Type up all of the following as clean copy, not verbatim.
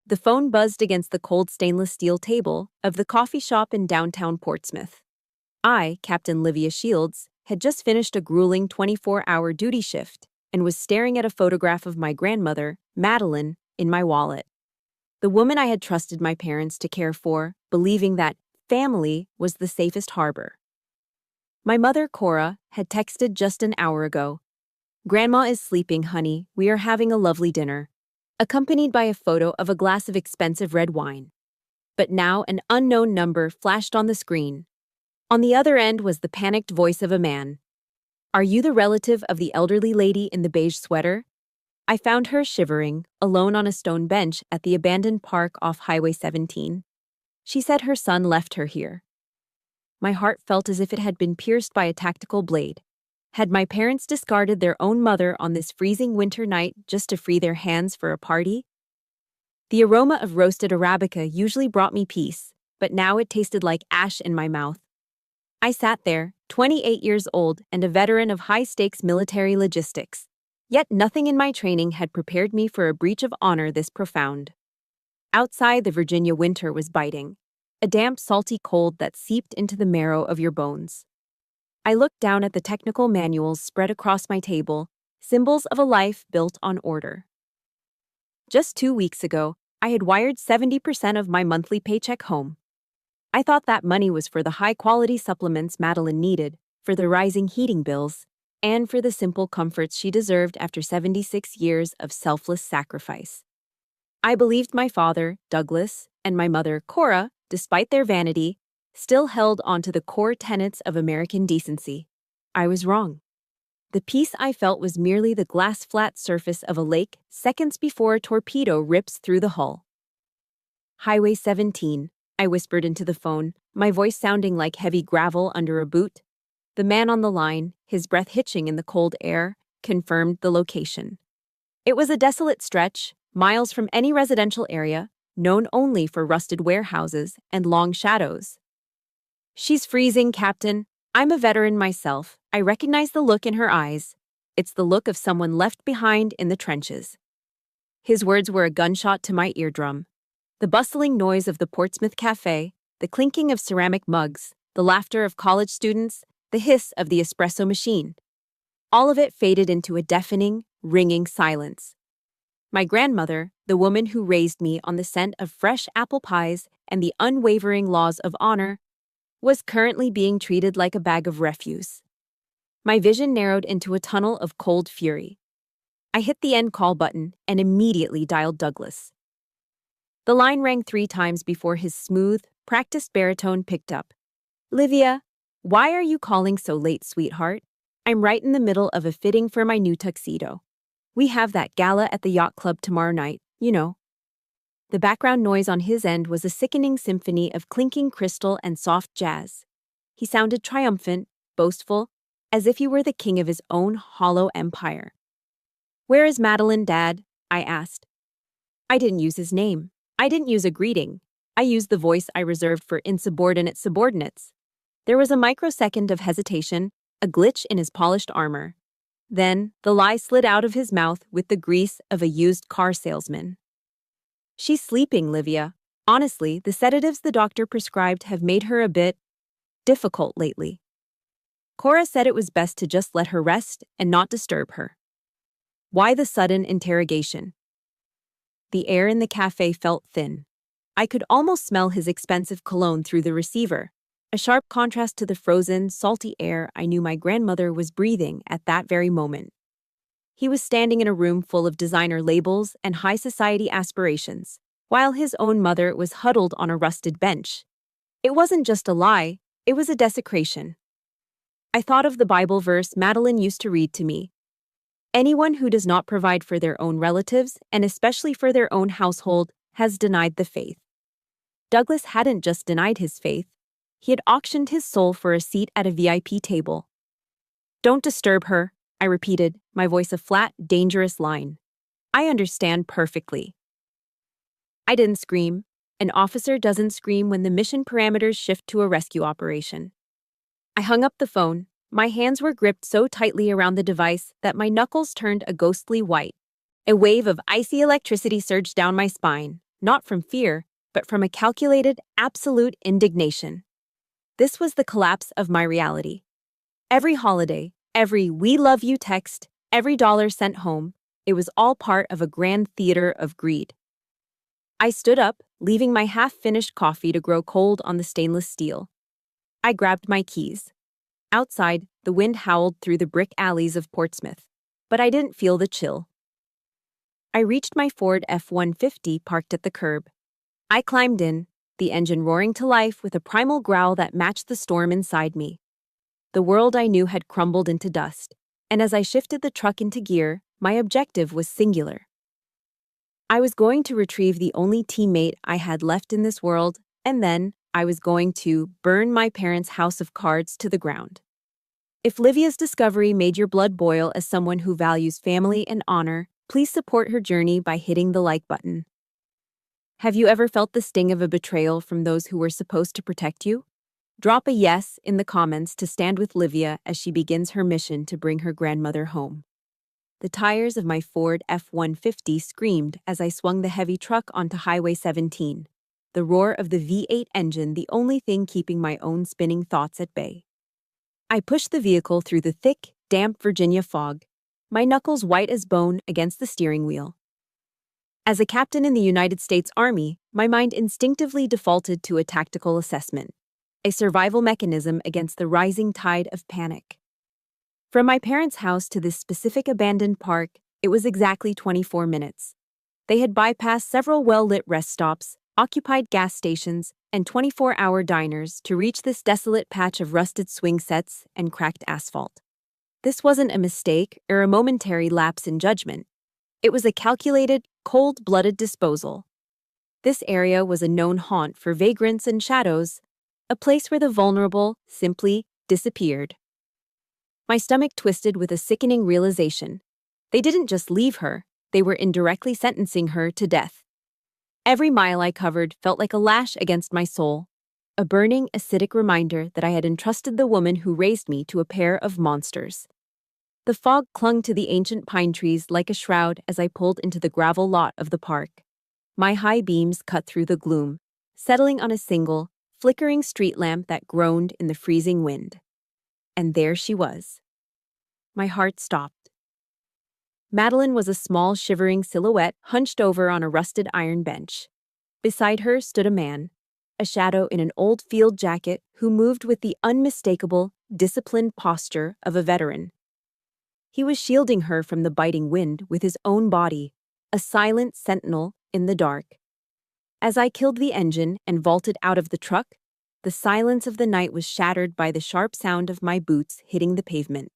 The phone buzzed against the cold stainless steel table of the coffee shop in downtown Portsmouth. I, Captain Livia Shields, had just finished a grueling 24-hour duty shift and was staring at a photograph of my grandmother, Madeline, in my wallet. The woman I had trusted my parents to care for, believing that family was the safest harbor. My mother, Cora, had texted just an hour ago. "Grandma is sleeping, honey. We are having a lovely dinner," accompanied by a photo of a glass of expensive red wine. But now an unknown number flashed on the screen. On the other end was the panicked voice of a man. "Are you the relative of the elderly lady in the beige sweater?" I found her shivering, alone on a stone bench at the abandoned park off Highway 17. She said her son left her here. My heart felt as if it had been pierced by a tactical blade. Had my parents discarded their own mother on this freezing winter night just to free their hands for a party? The aroma of roasted Arabica usually brought me peace, but now it tasted like ash in my mouth. I sat there, 28 years old and a veteran of high-stakes military logistics. Yet nothing in my training had prepared me for a breach of honor this profound. Outside, the Virginia winter was biting, a damp, salty cold that seeped into the marrow of your bones. I looked down at the technical manuals spread across my table, symbols of a life built on order. Just 2 weeks ago, I had wired 70% of my monthly paycheck home. I thought that money was for the high-quality supplements Madeline needed, for the rising heating bills, and for the simple comforts she deserved after 76 years of selfless sacrifice. I believed my father, Douglas, and my mother, Cora, despite their vanity, still held onto the core tenets of American decency. I was wrong. The peace I felt was merely the glass-flat surface of a lake seconds before a torpedo rips through the hull. "Highway 17, I whispered into the phone, my voice sounding like heavy gravel under a boot. The man on the line, his breath hitching in the cold air, confirmed the location. It was a desolate stretch, miles from any residential area, known only for rusted warehouses and long shadows. "She's freezing, Captain. I'm a veteran myself. I recognize the look in her eyes. It's the look of someone left behind in the trenches." His words were a gunshot to my eardrum. The bustling noise of the Portsmouth Cafe, the clinking of ceramic mugs, the laughter of college students, the hiss of the espresso machine. All of it faded into a deafening, ringing silence. My grandmother, the woman who raised me on the scent of fresh apple pies and the unwavering laws of honor, was currently being treated like a bag of refuse. My vision narrowed into a tunnel of cold fury. I hit the end call button and immediately dialed Douglas. The line rang 3 times before his smooth, practiced baritone picked up. "Livia, why are you calling so late, sweetheart? I'm right in the middle of a fitting for my new tuxedo. We have that gala at the yacht club tomorrow night, you know." The background noise on his end was a sickening symphony of clinking crystal and soft jazz. He sounded triumphant, boastful, as if he were the king of his own hollow empire. "Where is Madeline, Dad?" I asked. I didn't use his name. I didn't use a greeting. I used the voice I reserved for insubordinate subordinates. There was a microsecond of hesitation, a glitch in his polished armor. Then, the lie slid out of his mouth with the grease of a used car salesman. "She's sleeping, Livia. Honestly, the sedatives the doctor prescribed have made her a bit difficult lately. Cora said it was best to just let her rest and not disturb her." Why the sudden interrogation? The air in the cafe felt thin. I could almost smell his expensive cologne through the receiver, a sharp contrast to the frozen, salty air I knew my grandmother was breathing at that very moment. He was standing in a room full of designer labels and high society aspirations, while his own mother was huddled on a rusted bench. It wasn't just a lie, it was a desecration. I thought of the Bible verse Madeline used to read to me. "Anyone who does not provide for their own relatives, and especially for their own household, has denied the faith." Douglas hadn't just denied his faith, he had auctioned his soul for a seat at a VIP table. "Don't disturb her," I repeated, my voice a flat, dangerous line. "I understand perfectly." I didn't scream. An officer doesn't scream when the mission parameters shift to a rescue operation. I hung up the phone. My hands were gripped so tightly around the device that my knuckles turned a ghostly white. A wave of icy electricity surged down my spine. not from fear, but from a calculated, absolute indignation. This was the collapse of my reality. Every holiday, every "we love you" text, every dollar sent home, it was all part of a grand theater of greed. I stood up, leaving my half-finished coffee to grow cold on the stainless steel. I grabbed my keys. Outside, the wind howled through the brick alleys of Portsmouth, but I didn't feel the chill. I reached my Ford F-150 parked at the curb. I climbed in, the engine roaring to life with a primal growl that matched the storm inside me. The world I knew had crumbled into dust, and as I shifted the truck into gear, my objective was singular. I was going to retrieve the only teammate I had left in this world, and then I was going to burn my parents' house of cards to the ground. If Livia's discovery made your blood boil as someone who values family and honor, please support her journey by hitting the like button. Have you ever felt the sting of a betrayal from those who were supposed to protect you? Drop a yes in the comments to stand with Livia as she begins her mission to bring her grandmother home. The tires of my Ford F-150 screamed as I swung the heavy truck onto Highway 17, the roar of the V8 engine the only thing keeping my own spinning thoughts at bay. I pushed the vehicle through the thick, damp Virginia fog, my knuckles white as bone against the steering wheel. As a captain in the United States Army, my mind instinctively defaulted to a tactical assessment, a survival mechanism against the rising tide of panic. From my parents' house to this specific abandoned park, it was exactly 24 minutes. They had bypassed several well-lit rest stops, occupied gas stations, and 24-hour diners to reach this desolate patch of rusted swing sets and cracked asphalt. This wasn't a mistake or a momentary lapse in judgment. It was a calculated, cold-blooded disposal. This area was a known haunt for vagrants and shadows, a place where the vulnerable simply disappeared. My stomach twisted with a sickening realization. They didn't just leave her, they were indirectly sentencing her to death. Every mile I covered felt like a lash against my soul, a burning, acidic reminder that I had entrusted the woman who raised me to a pair of monsters. The fog clung to the ancient pine trees like a shroud as I pulled into the gravel lot of the park. My high beams cut through the gloom, settling on a single, flickering street lamp that groaned in the freezing wind. And there she was. My heart stopped. Madeline was a small, shivering silhouette hunched over on a rusted iron bench. Beside her stood a man, a shadow in an old field jacket who moved with the unmistakable, disciplined posture of a veteran. He was shielding her from the biting wind with his own body, a silent sentinel in the dark. As I killed the engine and vaulted out of the truck, the silence of the night was shattered by the sharp sound of my boots hitting the pavement.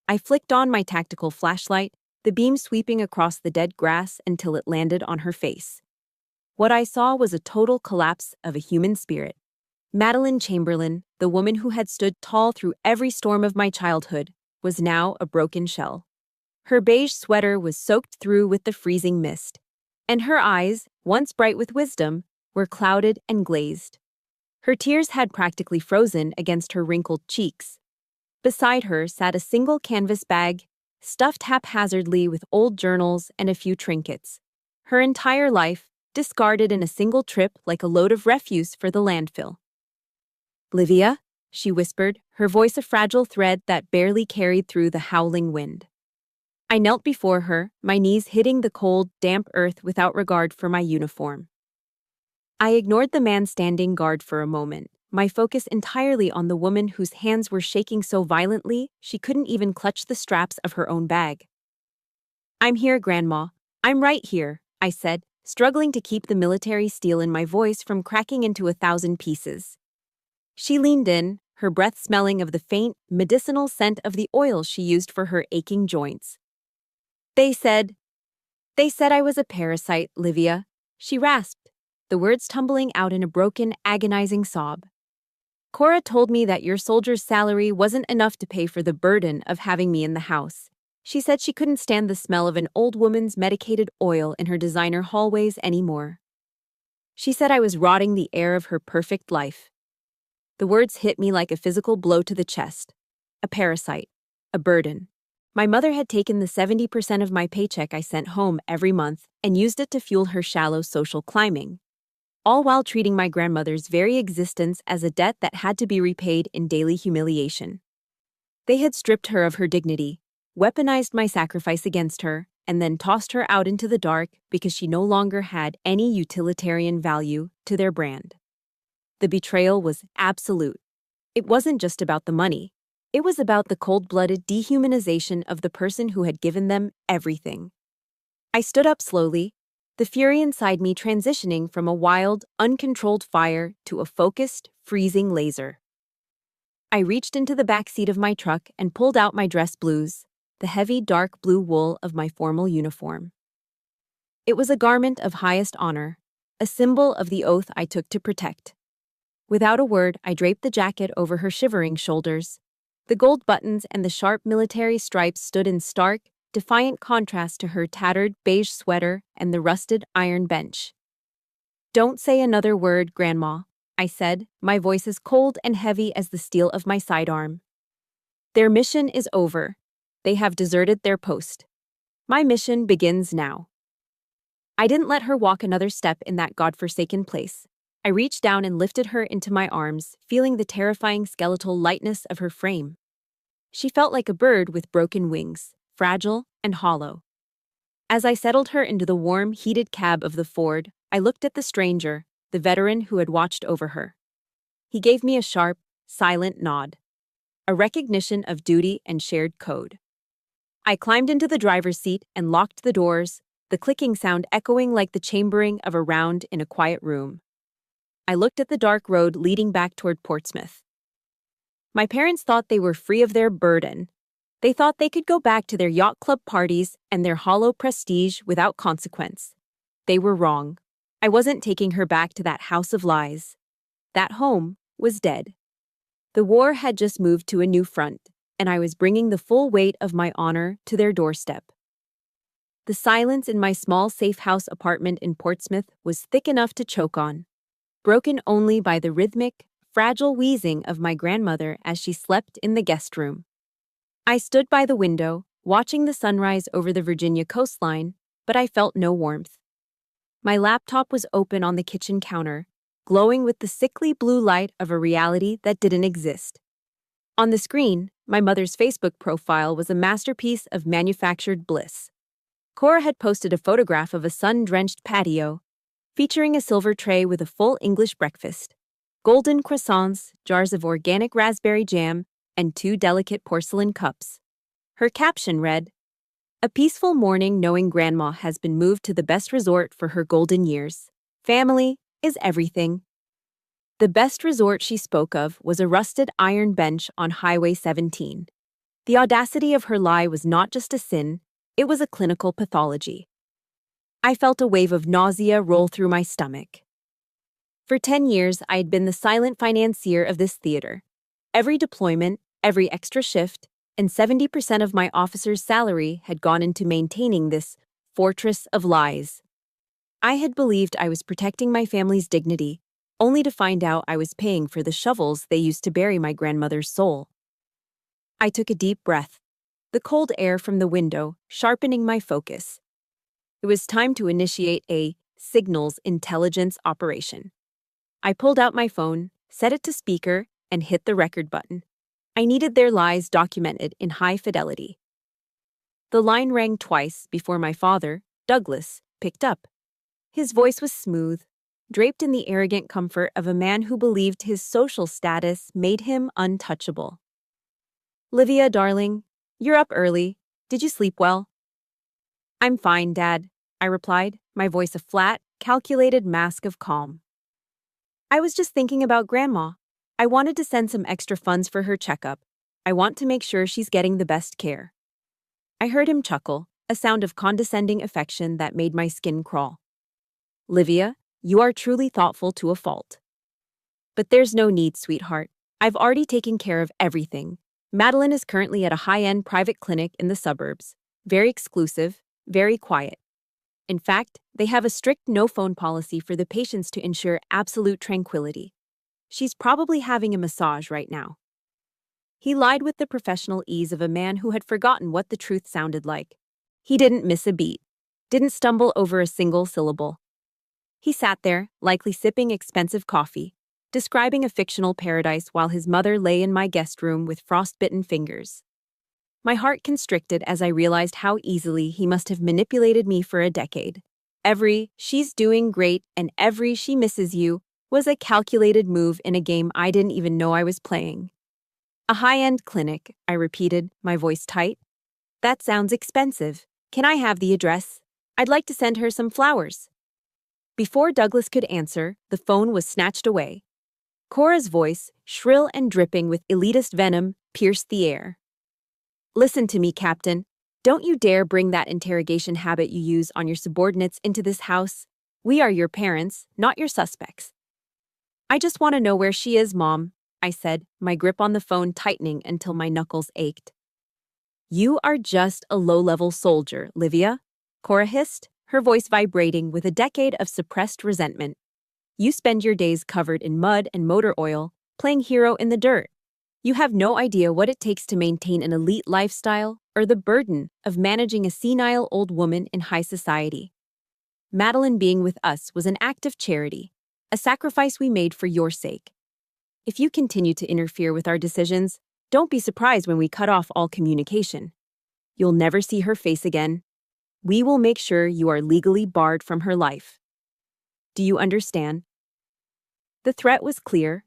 I flicked on my tactical flashlight, the beam sweeping across the dead grass until it landed on her face. What I saw was a total collapse of a human spirit. Madeline Chamberlain, the woman who had stood tall through every storm of my childhood, was now a broken shell. Her beige sweater was soaked through with the freezing mist, and her eyes, once bright with wisdom, were clouded and glazed. Her tears had practically frozen against her wrinkled cheeks. Beside her sat a single canvas bag, stuffed haphazardly with old journals and a few trinkets. Her entire life, discarded in a single trip like a load of refuse for the landfill. "Livia," she whispered, her voice a fragile thread that barely carried through the howling wind. I knelt before her, my knees hitting the cold, damp earth without regard for my uniform. I ignored the man standing guard for a moment, my focus entirely on the woman whose hands were shaking so violently she couldn't even clutch the straps of her own bag. "I'm here, Grandma. I'm right here," I said, struggling to keep the military steel in my voice from cracking into 1,000 pieces. She leaned in, her breath smelling of the faint, medicinal scent of the oil she used for her aching joints. They said I was a parasite, Livia," she rasped, the words tumbling out in a broken, agonizing sob. "Cora told me that your soldier's salary wasn't enough to pay for the burden of having me in the house. She said she couldn't stand the smell of an old woman's medicated oil in her designer hallways anymore. She said I was rotting the air of her perfect life." The words hit me like a physical blow to the chest. A parasite. A burden. My mother had taken the 70% of my paycheck I sent home every month and used it to fuel her shallow social climbing, all while treating my grandmother's very existence as a debt that had to be repaid in daily humiliation. They had stripped her of her dignity, weaponized my sacrifice against her, and then tossed her out into the dark because she no longer had any utilitarian value to their brand. The betrayal was absolute. It wasn't just about the money. It was about the cold-blooded dehumanization of the person who had given them everything. I stood up slowly, the fury inside me transitioning from a wild, uncontrolled fire to a focused, freezing laser. I reached into the back seat of my truck and pulled out my dress blues, the heavy dark blue wool of my formal uniform. It was a garment of highest honor, a symbol of the oath I took to protect. Without a word, I draped the jacket over her shivering shoulders. The gold buttons and the sharp military stripes stood in stark, defiant contrast to her tattered beige sweater and the rusted iron bench. "Don't say another word, Grandma," I said, my voice as cold and heavy as the steel of my sidearm. "Their mission is over. They have deserted their post. My mission begins now." I didn't let her walk another step in that godforsaken place. I reached down and lifted her into my arms, feeling the terrifying skeletal lightness of her frame. She felt like a bird with broken wings, fragile and hollow. As I settled her into the warm, heated cab of the Ford, I looked at the stranger, the veteran who had watched over her. He gave me a sharp, silent nod, a recognition of duty and shared code. I climbed into the driver's seat and locked the doors, the clicking sound echoing like the chambering of a round in a quiet room. I looked at the dark road leading back toward Portsmouth. My parents thought they were free of their burden. They thought they could go back to their yacht club parties and their hollow prestige without consequence. They were wrong. I wasn't taking her back to that house of lies. That home was dead. The war had just moved to a new front, and I was bringing the full weight of my honor to their doorstep. The silence in my small safe house apartment in Portsmouth was thick enough to choke on, broken only by the rhythmic, fragile wheezing of my grandmother as she slept in the guest room. I stood by the window, watching the sunrise over the Virginia coastline, but I felt no warmth. My laptop was open on the kitchen counter, glowing with the sickly blue light of a reality that didn't exist. On the screen, my mother's Facebook profile was a masterpiece of manufactured bliss. Cora had posted a photograph of a sun-drenched patio, featuring a silver tray with a full English breakfast, golden croissants, jars of organic raspberry jam, and 2 delicate porcelain cups. Her caption read, "A peaceful morning knowing Grandma has been moved to the best resort for her golden years. Family is everything." The best resort she spoke of was a rusted iron bench on Highway 17. The audacity of her lie was not just a sin, it was a clinical pathology. I felt a wave of nausea roll through my stomach. For 10 years, I had been the silent financier of this theater. Every deployment, every extra shift, and 70% of my officer's salary had gone into maintaining this fortress of lies. I had believed I was protecting my family's dignity, only to find out I was paying for the shovels they used to bury my grandmother's soul. I took a deep breath, the cold air from the window sharpening my focus. It was time to initiate a signals intelligence operation. I pulled out my phone, set it to speaker, and hit the record button. I needed their lies documented in high fidelity. The line rang twice before my father, Douglas, picked up. His voice was smooth, draped in the arrogant comfort of a man who believed his social status made him untouchable. "Livia, darling, you're up early. Did you sleep well?" "I'm fine, Dad," I replied, my voice a flat, calculated mask of calm. "I was just thinking about Grandma. I wanted to send some extra funds for her checkup. I want to make sure she's getting the best care." I heard him chuckle, a sound of condescending affection that made my skin crawl. "Livia, you are truly thoughtful to a fault." "But there's no need, sweetheart. I've already taken care of everything. Madeline is currently at a high-end private clinic in the suburbs. Very exclusive, very quiet. In fact, they have a strict no-phone policy for the patients to ensure absolute tranquility. She's probably having a massage right now." He lied with the professional ease of a man who had forgotten what the truth sounded like. He didn't miss a beat, didn't stumble over a single syllable. He sat there, likely sipping expensive coffee, describing a fictional paradise while his mother lay in my guest room with frostbitten fingers. My heart constricted as I realized how easily he must have manipulated me for a decade. Every "she's doing great" and every "she misses you" was a calculated move in a game I didn't even know I was playing. A high-end clinic, I repeated, my voice tight. That sounds expensive. Can I have the address? I'd like to send her some flowers. Before Douglas could answer, the phone was snatched away. Cora's voice, shrill and dripping with elitist venom, pierced the air. Listen to me, Captain. Don't you dare bring that interrogation habit you use on your subordinates into this house. We are your parents, not your suspects. I just want to know where she is, Mom, I said, my grip on the phone tightening until my knuckles ached. You are just a low-level soldier, Livia, Cora hissed, her voice vibrating with a decade of suppressed resentment. You spend your days covered in mud and motor oil, playing hero in the dirt. You have no idea what it takes to maintain an elite lifestyle or the burden of managing a senile old woman in high society. Madeline being with us was an act of charity, a sacrifice we made for your sake. If you continue to interfere with our decisions, don't be surprised when we cut off all communication. You'll never see her face again. We will make sure you are legally barred from her life. Do you understand? The threat was clear.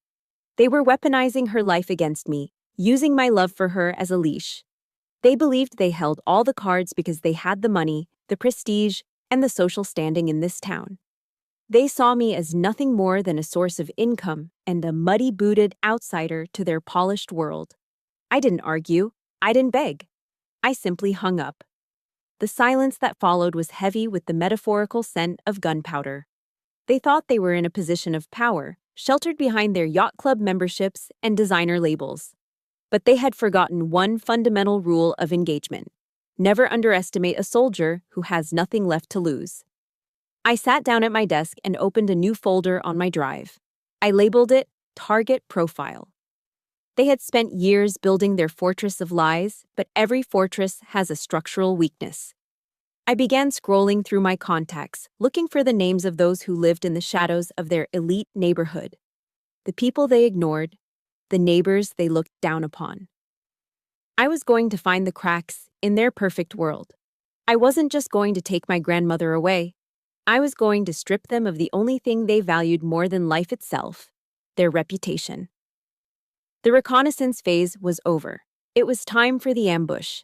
They were weaponizing her life against me, using my love for her as a leash. They believed they held all the cards because they had the money, the prestige, and the social standing in this town. They saw me as nothing more than a source of income and a muddy-booted outsider to their polished world. I didn't argue. I didn't beg. I simply hung up. The silence that followed was heavy with the metaphorical scent of gunpowder. They thought they were in a position of power, sheltered behind their yacht club memberships and designer labels. But they had forgotten one fundamental rule of engagement. Never underestimate a soldier who has nothing left to lose. I sat down at my desk and opened a new folder on my drive. I labeled it Target Profile. They had spent years building their fortress of lies, but every fortress has a structural weakness. I began scrolling through my contacts, looking for the names of those who lived in the shadows of their elite neighborhood. The people they ignored, the neighbors they looked down upon. I was going to find the cracks in their perfect world. I wasn't just going to take my grandmother away. I was going to strip them of the only thing they valued more than life itself, their reputation. The reconnaissance phase was over. It was time for the ambush.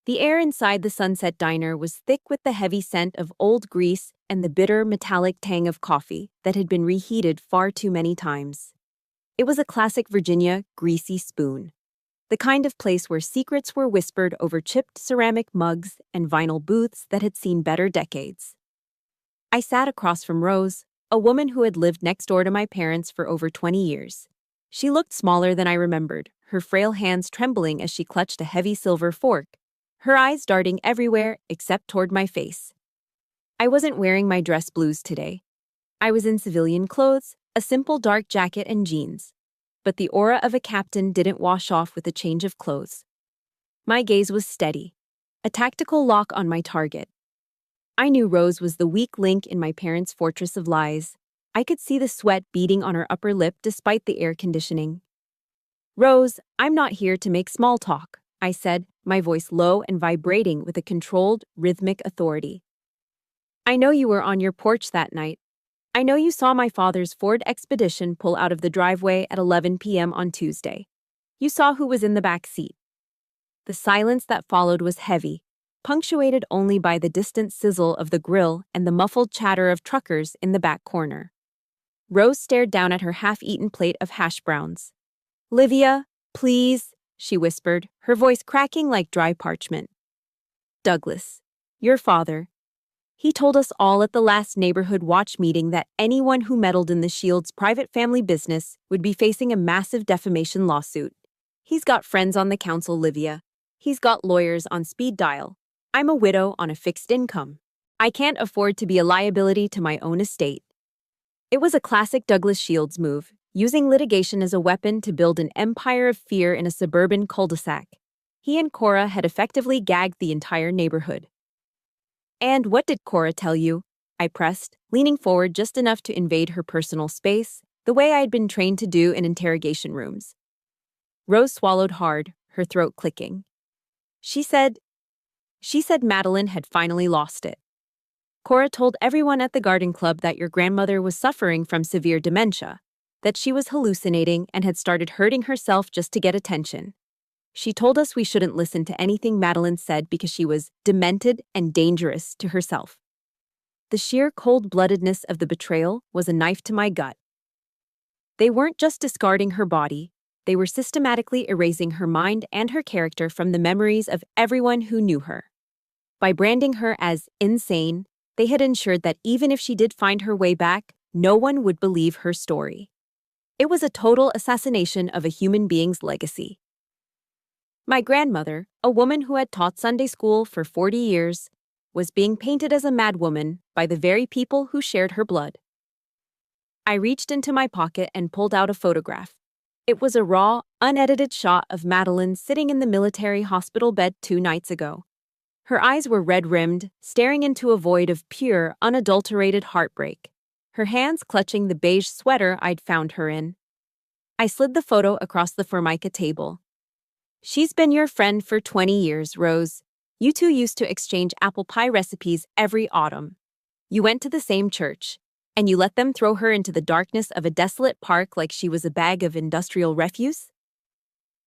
The air inside the Sunset Diner was thick with the heavy scent of old grease and the bitter, metallic tang of coffee that had been reheated far too many times. It was a classic Virginia, greasy spoon. The kind of place where secrets were whispered over chipped ceramic mugs and vinyl booths that had seen better decades. I sat across from Rose, a woman who had lived next door to my parents for over 20 years. She looked smaller than I remembered, her frail hands trembling as she clutched a heavy silver fork, her eyes darting everywhere except toward my face. I wasn't wearing my dress blues today. I was in civilian clothes, a simple dark jacket and jeans. But the aura of a captain didn't wash off with a change of clothes. My gaze was steady, a tactical lock on my target. I knew Rose was the weak link in my parents' fortress of lies. I could see the sweat beading on her upper lip despite the air conditioning. Rose, I'm not here to make small talk, I said, my voice low and vibrating with a controlled, rhythmic authority. I know you were on your porch that night. I know you saw my father's Ford Expedition pull out of the driveway at 11 p.m. on Tuesday. You saw who was in the back seat. The silence that followed was heavy, punctuated only by the distant sizzle of the grill and the muffled chatter of truckers in the back corner. Rose stared down at her half-eaten plate of hash browns. Livia, please, she whispered, her voice cracking like dry parchment. Douglas, your father. He told us all at the last neighborhood watch meeting that anyone who meddled in the Shields' private family business would be facing a massive defamation lawsuit. He's got friends on the council, Livia. He's got lawyers on speed dial. I'm a widow on a fixed income. I can't afford to be a liability to my own estate. It was a classic Douglas Shields move, using litigation as a weapon to build an empire of fear in a suburban cul-de-sac. He and Cora had effectively gagged the entire neighborhood. "And what did Cora tell you?" I pressed, leaning forward just enough to invade her personal space, the way I had been trained to do in interrogation rooms. Rose swallowed hard, her throat clicking. She said Madeline had finally lost it. "Cora told everyone at the garden club that your grandmother was suffering from severe dementia, that she was hallucinating and had started hurting herself just to get attention. She told us we shouldn't listen to anything Madeline said because she was demented and dangerous to herself." The sheer cold-bloodedness of the betrayal was a knife to my gut. They weren't just discarding her body, they were systematically erasing her mind and her character from the memories of everyone who knew her. By branding her as insane, they had ensured that even if she did find her way back, no one would believe her story. It was a total assassination of a human being's legacy. My grandmother, a woman who had taught Sunday school for 40 years, was being painted as a madwoman by the very people who shared her blood. I reached into my pocket and pulled out a photograph. It was a raw, unedited shot of Madeline sitting in the military hospital bed 2 nights ago. Her eyes were red-rimmed, staring into a void of pure, unadulterated heartbreak, her hands clutching the beige sweater I'd found her in. I slid the photo across the Formica table. "She's been your friend for 20 years, Rose. You two used to exchange apple pie recipes every autumn. You went to the same church, and you let them throw her into the darkness of a desolate park like she was a bag of industrial refuse?"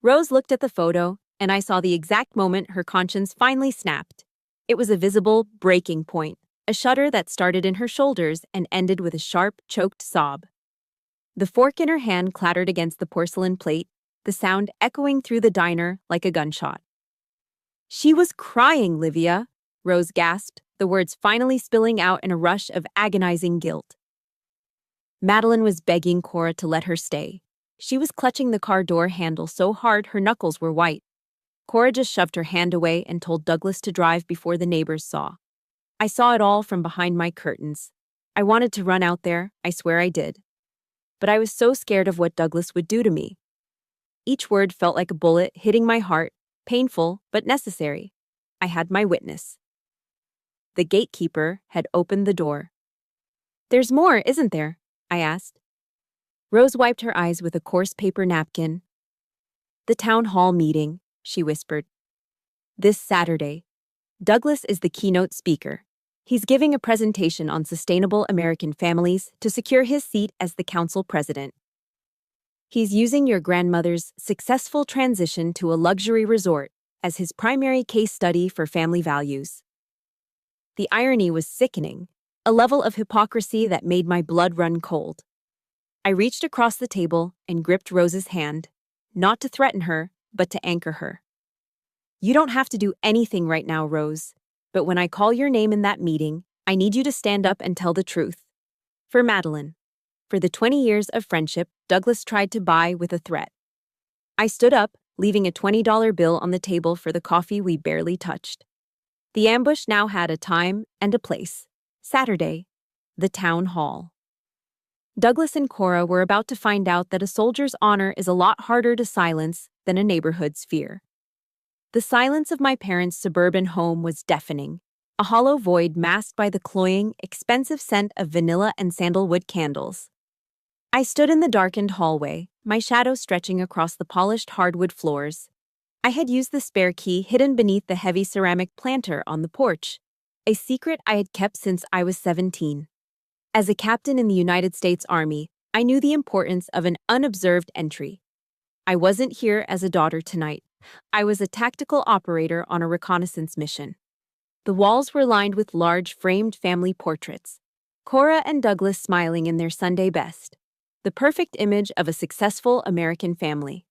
Rose looked at the photo, and I saw the exact moment her conscience finally snapped. It was a visible breaking point, a shudder that started in her shoulders and ended with a sharp, choked sob. The fork in her hand clattered against the porcelain plate, the sound echoing through the diner like a gunshot. "She was crying, Livia," Rose gasped, the words finally spilling out in a rush of agonizing guilt. Madeline was begging Cora to let her stay. She was clutching the car door handle so hard her knuckles were white. Cora just shoved her hand away and told Douglas to drive before the neighbors saw. I saw it all from behind my curtains. I wanted to run out there, I swear I did. But I was so scared of what Douglas would do to me. Each word felt like a bullet hitting my heart, painful but necessary. I had my witness. The gatekeeper had opened the door. "There's more, isn't there?" I asked. Rose wiped her eyes with a coarse paper napkin. "The town hall meeting," she whispered. "This Saturday. Douglas is the keynote speaker. He's giving a presentation on sustainable American families to secure his seat as the council president. He's using your grandmother's successful transition to a luxury resort as his primary case study for family values." The irony was sickening, a level of hypocrisy that made my blood run cold. I reached across the table and gripped Rose's hand, not to threaten her, but to anchor her. "You don't have to do anything right now, Rose, but when I call your name in that meeting, I need you to stand up and tell the truth. For Madeline. For the 20 years of friendship Douglas tried to buy with a threat." I stood up, leaving a $20 bill on the table for the coffee we barely touched. The ambush now had a time and a place. Saturday, the town hall. Douglas and Cora were about to find out that a soldier's honor is a lot harder to silence than a neighborhood's fear. The silence of my parents' suburban home was deafening, a hollow void masked by the cloying, expensive scent of vanilla and sandalwood candles. I stood in the darkened hallway, my shadow stretching across the polished hardwood floors. I had used the spare key hidden beneath the heavy ceramic planter on the porch, a secret I had kept since I was 17. As a captain in the United States Army, I knew the importance of an unobserved entry. I wasn't here as a daughter tonight. I was a tactical operator on a reconnaissance mission. The walls were lined with large framed family portraits, Cora and Douglas smiling in their Sunday best, the perfect image of a successful American family.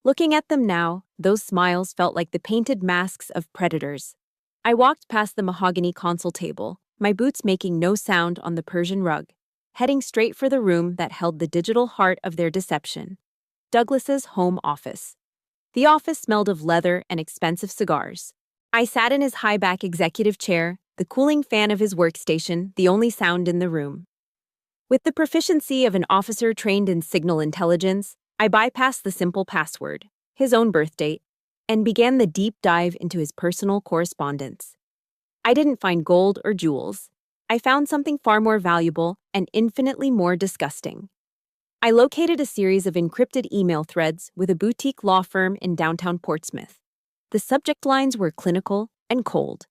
Looking at them now, those smiles felt like the painted masks of predators. I walked past the mahogany console table, my boots making no sound on the Persian rug, heading straight for the room that held the digital heart of their deception, Douglas's home office. The office smelled of leather and expensive cigars. I sat in his high-back executive chair, the cooling fan of his workstation the only sound in the room. With the proficiency of an officer trained in signal intelligence, I bypassed the simple password, his own birth date, and began the deep dive into his personal correspondence. I didn't find gold or jewels. I found something far more valuable and infinitely more disgusting. I located a series of encrypted email threads with a boutique law firm in downtown Portsmouth. The subject lines were clinical and cold: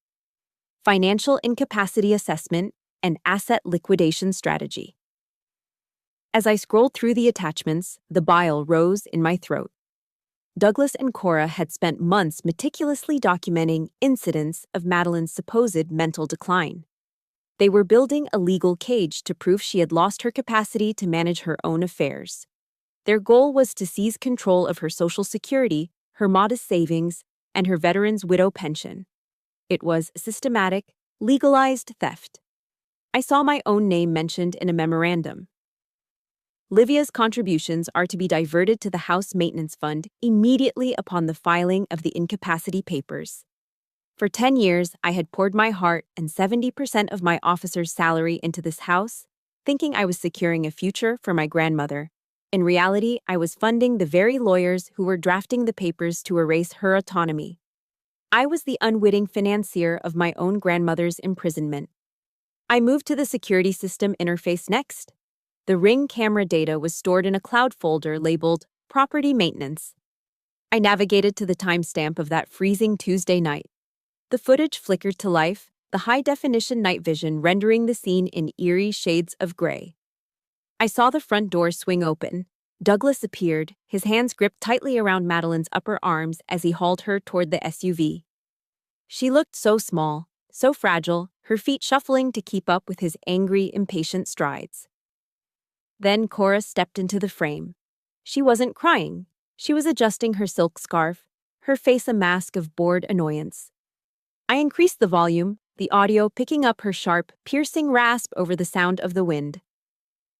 financial incapacity assessment and asset liquidation strategy. As I scrolled through the attachments, the bile rose in my throat. Douglas and Cora had spent months meticulously documenting incidents of Madeline's supposed mental decline. They were building a legal cage to prove she had lost her capacity to manage her own affairs. Their goal was to seize control of her Social Security, her modest savings, and her veteran's widow pension. It was systematic, legalized theft. I saw my own name mentioned in a memorandum. Livia's contributions are to be diverted to the House Maintenance Fund immediately upon the filing of the incapacity papers. For 10 years, I had poured my heart and 70% of my officer's salary into this house, thinking I was securing a future for my grandmother. In reality, I was funding the very lawyers who were drafting the papers to erase her autonomy. I was the unwitting financier of my own grandmother's imprisonment. I moved to the security system interface next. The Ring camera data was stored in a cloud folder labeled Property Maintenance. I navigated to the timestamp of that freezing Tuesday night. The footage flickered to life, the high-definition night vision rendering the scene in eerie shades of gray. I saw the front door swing open. Douglas appeared, his hands gripped tightly around Madeline's upper arms as he hauled her toward the SUV. She looked so small, so fragile, her feet shuffling to keep up with his angry, impatient strides. Then Cora stepped into the frame. She wasn't crying. She was adjusting her silk scarf, her face a mask of bored annoyance. I increased the volume, the audio picking up her sharp, piercing rasp over the sound of the wind.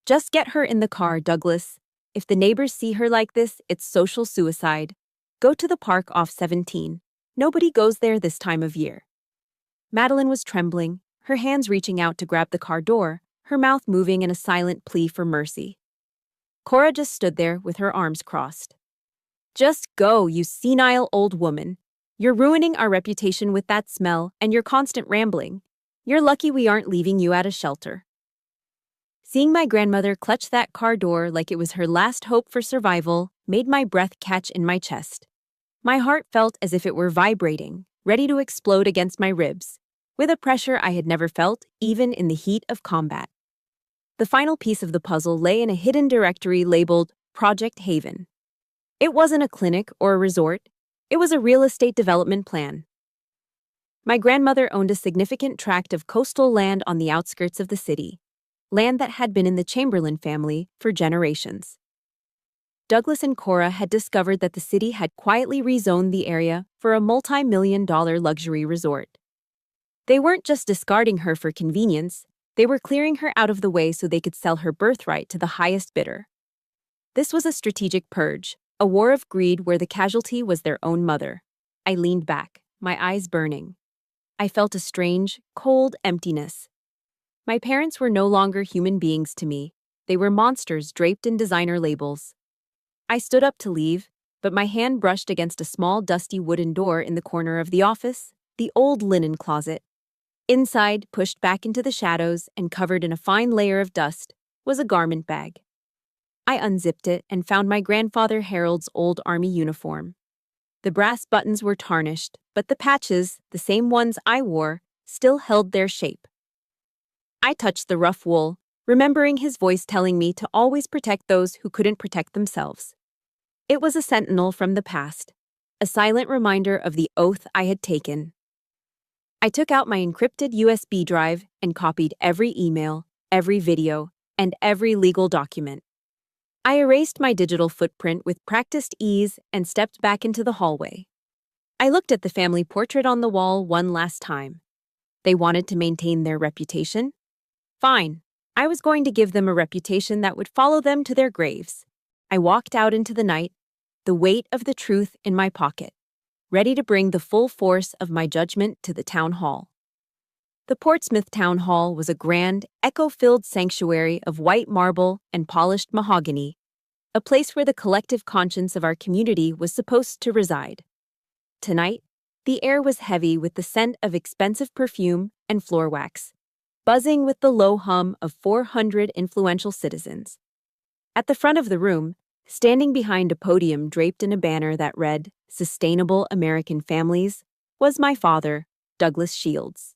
Just get her in the car, Douglas. If the neighbors see her like this, it's social suicide. Go to the park off 17. Nobody goes there this time of year. Madeline was trembling, her hands reaching out to grab the car door, her mouth moving in a silent plea for mercy. Cora just stood there with her arms crossed. Just go, you senile old woman. You're ruining our reputation with that smell and your constant rambling. You're lucky we aren't leaving you at a shelter. Seeing my grandmother clutch that car door like it was her last hope for survival made my breath catch in my chest. My heart felt as if it were vibrating, ready to explode against my ribs, with a pressure I had never felt even in the heat of combat. The final piece of the puzzle lay in a hidden directory labeled Project Haven. It wasn't a clinic or a resort. It was a real estate development plan. My grandmother owned a significant tract of coastal land on the outskirts of the city, land that had been in the Chamberlain family for generations. Douglas and Cora had discovered that the city had quietly rezoned the area for a multi-million-dollar luxury resort. They weren't just discarding her for convenience, they were clearing her out of the way so they could sell her birthright to the highest bidder. This was a strategic purge, a war of greed where the casualty was their own mother. I leaned back, my eyes burning. I felt a strange, cold emptiness. My parents were no longer human beings to me. They were monsters draped in designer labels. I stood up to leave, but my hand brushed against a small, dusty wooden door in the corner of the office, the old linen closet. Inside, pushed back into the shadows and covered in a fine layer of dust, was a garment bag. I unzipped it and found my grandfather Harold's old army uniform. The brass buttons were tarnished, but the patches, the same ones I wore, still held their shape. I touched the rough wool, remembering his voice telling me to always protect those who couldn't protect themselves. It was a sentinel from the past, a silent reminder of the oath I had taken. I took out my encrypted USB drive and copied every email, every video, and every legal document. I erased my digital footprint with practiced ease and stepped back into the hallway. I looked at the family portrait on the wall one last time. They wanted to maintain their reputation? Fine. I was going to give them a reputation that would follow them to their graves. I walked out into the night, the weight of the truth in my pocket, ready to bring the full force of my judgment to the town hall. The Portsmouth Town Hall was a grand, echo-filled sanctuary of white marble and polished mahogany, a place where the collective conscience of our community was supposed to reside. Tonight, the air was heavy with the scent of expensive perfume and floor wax, buzzing with the low hum of 400 influential citizens. At the front of the room, standing behind a podium draped in a banner that read, "Sustainable American Families," was my father, Douglas Shields.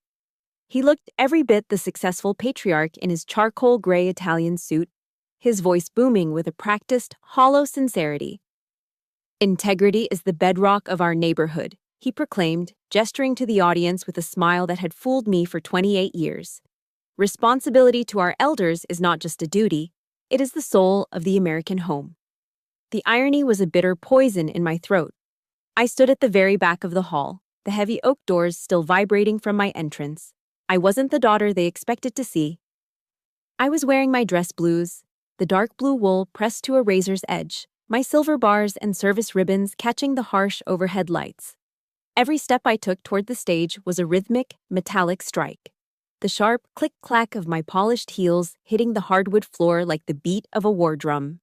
He looked every bit the successful patriarch in his charcoal gray Italian suit, his voice booming with a practiced, hollow sincerity. "Integrity is the bedrock of our neighborhood," he proclaimed, gesturing to the audience with a smile that had fooled me for 28 years. "Responsibility to our elders is not just a duty, it is the soul of the American home." The irony was a bitter poison in my throat. I stood at the very back of the hall, the heavy oak doors still vibrating from my entrance. I wasn't the daughter they expected to see. I was wearing my dress blues, the dark blue wool pressed to a razor's edge, my silver bars and service ribbons catching the harsh overhead lights. Every step I took toward the stage was a rhythmic, metallic strike. The sharp click-clack of my polished heels hitting the hardwood floor like the beat of a war drum.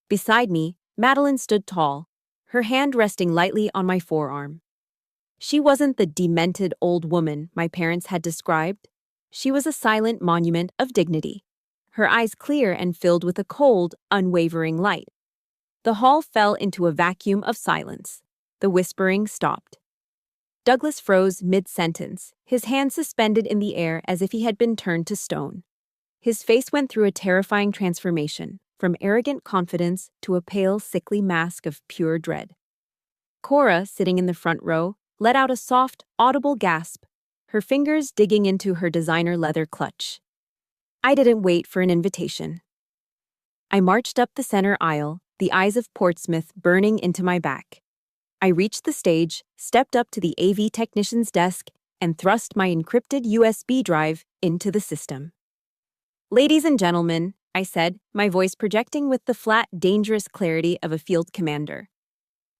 Beside me, Madeline stood tall, her hand resting lightly on my forearm. She wasn't the demented old woman my parents had described. She was a silent monument of dignity, her eyes clear and filled with a cold, unwavering light. The hall fell into a vacuum of silence. The whispering stopped. Douglas froze mid-sentence, his hand suspended in the air as if he had been turned to stone. His face went through a terrifying transformation, from arrogant confidence to a pale, sickly mask of pure dread. Cora, sitting in the front row, let out a soft, audible gasp, her fingers digging into her designer leather clutch. I didn't wait for an invitation. I marched up the center aisle, the eyes of Portsmouth burning into my back. I reached the stage, stepped up to the AV technician's desk, and thrust my encrypted USB drive into the system. "Ladies and gentlemen," I said, my voice projecting with the flat, dangerous clarity of a field commander.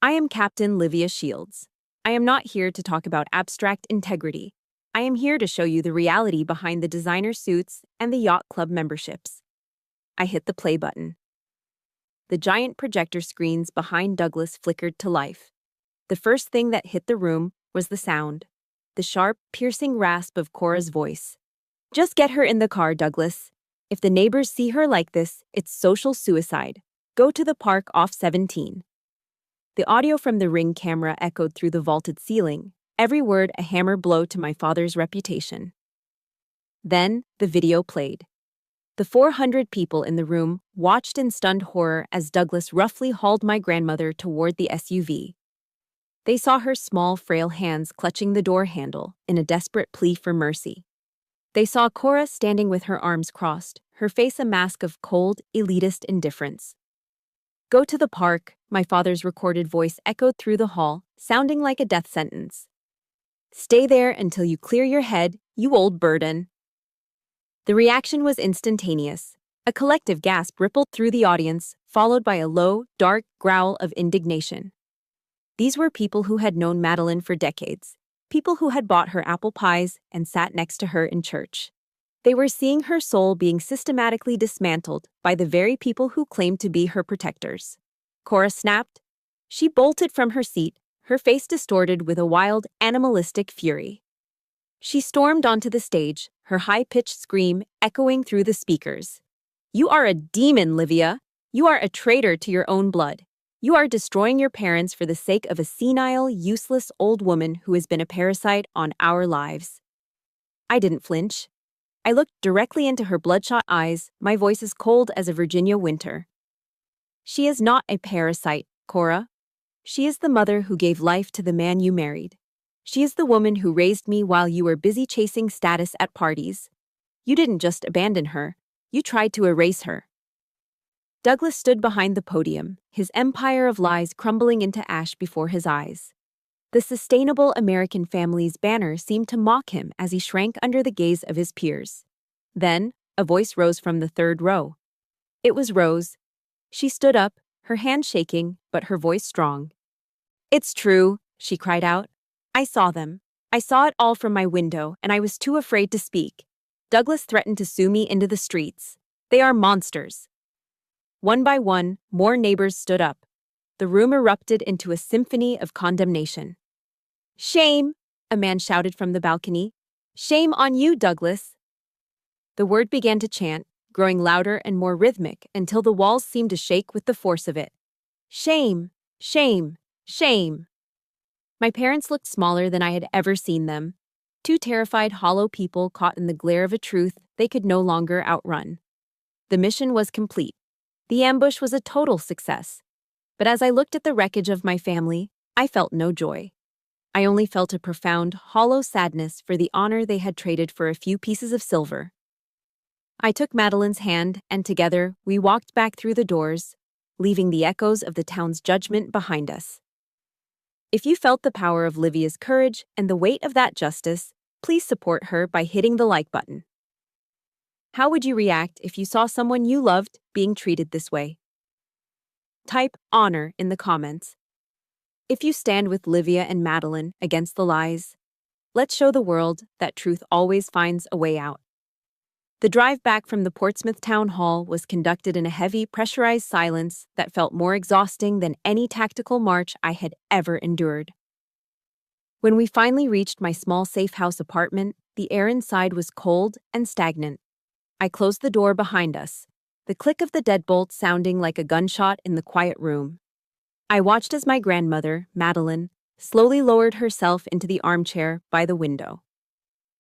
"I am Captain Livia Shields. I am not here to talk about abstract integrity. I am here to show you the reality behind the designer suits and the yacht club memberships." I hit the play button. The giant projector screens behind Douglas flickered to life. The first thing that hit the room was the sound, the sharp, piercing rasp of Cora's voice. "Just get her in the car, Douglas. If the neighbors see her like this, it's social suicide. Go to the park off 17. The audio from the Ring camera echoed through the vaulted ceiling, every word a hammer blow to my father's reputation. Then the video played. The 400 people in the room watched in stunned horror as Douglas roughly hauled my grandmother toward the SUV. They saw her small, frail hands clutching the door handle in a desperate plea for mercy. They saw Cora standing with her arms crossed, her face a mask of cold, elitist indifference. "Go to the park," my father's recorded voice echoed through the hall, sounding like a death sentence. "Stay there until you clear your head, you old burden." The reaction was instantaneous. A collective gasp rippled through the audience, followed by a low, dark growl of indignation. These were people who had known Madeline for decades, people who had bought her apple pies and sat next to her in church. They were seeing her soul being systematically dismantled by the very people who claimed to be her protectors. Cora snapped. She bolted from her seat, her face distorted with a wild, animalistic fury. She stormed onto the stage, her high-pitched scream echoing through the speakers. "You are a demon, Livia! You are a traitor to your own blood. You are destroying your parents for the sake of a senile, useless old woman who has been a parasite on our lives." I didn't flinch. I looked directly into her bloodshot eyes, my voice as cold as a Virginia winter. "She is not a parasite, Cora. She is the mother who gave life to the man you married. She is the woman who raised me while you were busy chasing status at parties. You didn't just abandon her, you tried to erase her." Douglas stood behind the podium, his empire of lies crumbling into ash before his eyes. The Sustainable American Families banner seemed to mock him as he shrank under the gaze of his peers. Then, a voice rose from the third row. It was Rose. She stood up, her hand shaking, but her voice strong. "It's true," she cried out. "I saw them. I saw it all from my window, and I was too afraid to speak. Douglas threatened to sue me into the streets. They are monsters. One by one, more neighbors stood up. The room erupted into a symphony of condemnation. "Shame!" a man shouted from the balcony. "Shame on you, Douglas!" The word began to chant, growing louder and more rhythmic until the walls seemed to shake with the force of it. Shame! Shame! Shame! My parents looked smaller than I had ever seen them. Two terrified, hollow people caught in the glare of a truth they could no longer outrun. The mission was complete. The ambush was a total success. But as I looked at the wreckage of my family, I felt no joy. I only felt a profound, hollow sadness for the honor they had traded for a few pieces of silver. I took Madeline's hand, and together we walked back through the doors, leaving the echoes of the town's judgment behind us. If you felt the power of Livia's courage and the weight of that justice, please support her by hitting the like button. How would you react if you saw someone you loved being treated this way? Type honor in the comments. If you stand with Livia and Madeline against the lies, let's show the world that truth always finds a way out. The drive back from the Portsmouth Town Hall was conducted in a heavy, pressurized silence that felt more exhausting than any tactical march I had ever endured. When we finally reached my small safe house apartment, the air inside was cold and stagnant. I closed the door behind us, the click of the deadbolt sounding like a gunshot in the quiet room. I watched as my grandmother, Madeline, slowly lowered herself into the armchair by the window.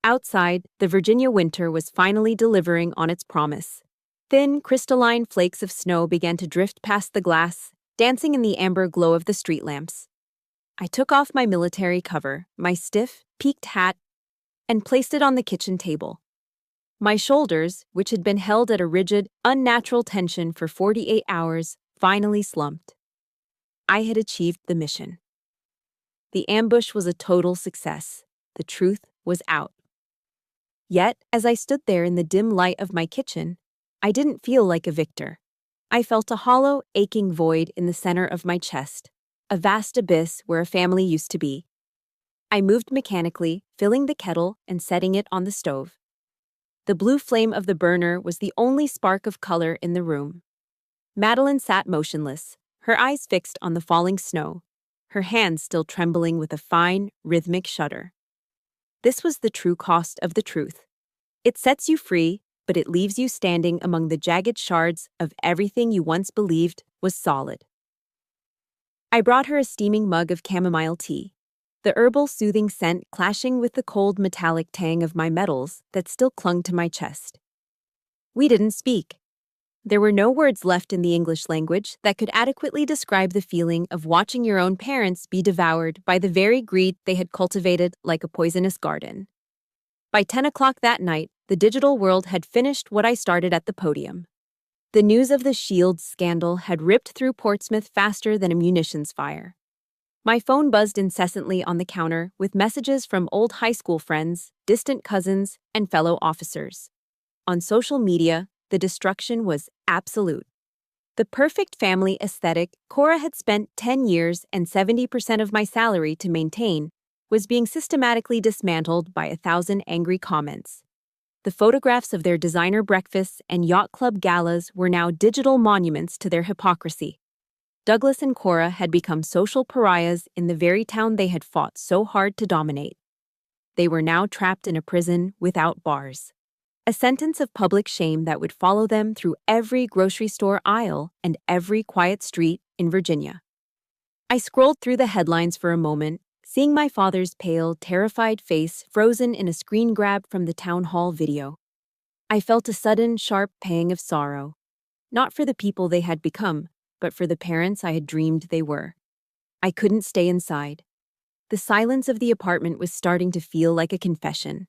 Outside, the Virginia winter was finally delivering on its promise. Thin, crystalline flakes of snow began to drift past the glass, dancing in the amber glow of the street lamps. I took off my military cover, my stiff, peaked hat, and placed it on the kitchen table. My shoulders, which had been held at a rigid, unnatural tension for 48 hours, finally slumped. I had achieved the mission. The ambush was a total success. The truth was out. Yet, as I stood there in the dim light of my kitchen, I didn't feel like a victor. I felt a hollow, aching void in the center of my chest, a vast abyss where a family used to be. I moved mechanically, filling the kettle and setting it on the stove. The blue flame of the burner was the only spark of color in the room. Madeline sat motionless, her eyes fixed on the falling snow, her hands still trembling with a fine, rhythmic shudder. This was the true cost of the truth. It sets you free, but it leaves you standing among the jagged shards of everything you once believed was solid. I brought her a steaming mug of chamomile tea, the herbal soothing scent clashing with the cold metallic tang of my metals that still clung to my chest. We didn't speak. There were no words left in the English language that could adequately describe the feeling of watching your own parents be devoured by the very greed they had cultivated like a poisonous garden. By 10 o'clock that night, the digital world had finished what I started at the podium. The news of the Shields scandal had ripped through Portsmouth faster than a munitions fire. My phone buzzed incessantly on the counter with messages from old high school friends, distant cousins, and fellow officers. On social media, the destruction was absolute. The perfect family aesthetic Cora had spent 10 years and 70% of my salary to maintain was being systematically dismantled by 1,000 angry comments. The photographs of their designer breakfasts and yacht club galas were now digital monuments to their hypocrisy. Douglas and Cora had become social pariahs in the very town they had fought so hard to dominate. They were now trapped in a prison without bars. A sentence of public shame that would follow them through every grocery store aisle and every quiet street in Virginia. I scrolled through the headlines for a moment, seeing my father's pale, terrified face frozen in a screen grab from the town hall video. I felt a sudden, sharp pang of sorrow, not for the people they had become, but for the parents I had dreamed they were. I couldn't stay inside. The silence of the apartment was starting to feel like a confession.